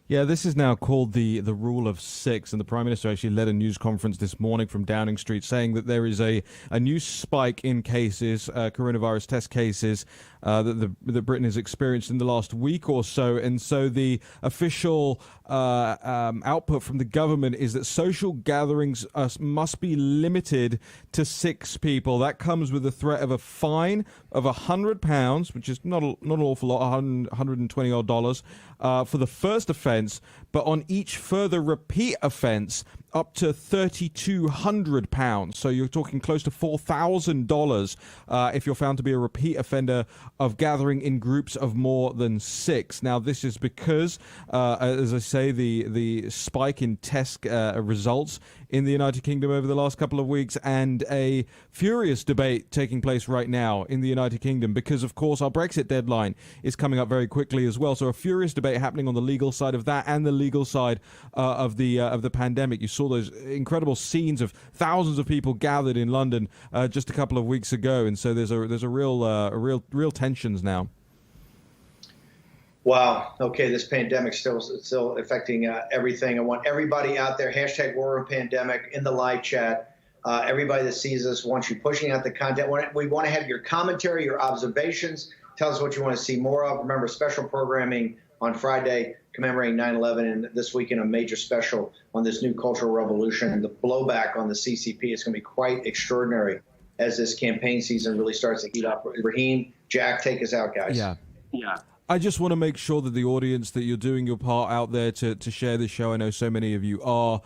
Yeah, this is now called the rule of 6, and the Prime Minister actually led a news conference this morning from Downing Street saying that there is a new spike in cases, coronavirus test cases, that Britain has experienced in the last week or so. And so the official output from the government is that social gatherings must be limited to 6 people. That comes with the threat of a fine of £100, which is not an awful lot, $120 odd, for the first offence, but on each further repeat offence, up to £3,200. So you're talking close to $4,000 if you're found to be a repeat offender of gathering in groups of more than 6. Now, this is because, as I say, the spike in test results in the United Kingdom over the last couple of weeks, and a furious debate taking place right now in the United Kingdom because, of course, our Brexit deadline is coming up very quickly as well. So a furious debate happening on the legal side of that and the legal side of the pandemic. You saw those incredible scenes of thousands of people gathered in London just a couple of weeks ago, and so there's a real tensions now. Wow. Okay, this pandemic still affecting everything. I want everybody out there, hashtag War Room Pandemic in the live chat. Everybody that sees us wants you pushing out the content. We want to have your commentary, your observations. Tell us what you want to see more of. Remember, special programming on Friday commemorating 9/11, and this weekend a major special on this new cultural revolution. And the blowback on the CCP is going to be quite extraordinary as this campaign season really starts to heat up. Raheem, Jack, take us out, guys. Yeah. I just want to make sure that the audience, that you're doing your part out there to share this show. I know so many of you are.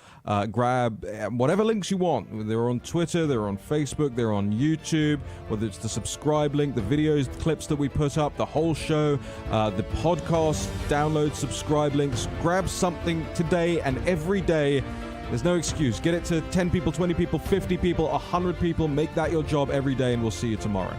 Grab whatever links you want. They're on Twitter, they're on Facebook, they're on YouTube, whether it's the subscribe link, the videos, the clips that we put up, the whole show, the podcast, download, subscribe links. Grab something today and every day. There's no excuse. Get it to 10 people, 20 people, 50 people, 100 people. Make that your job every day, and we'll see you tomorrow.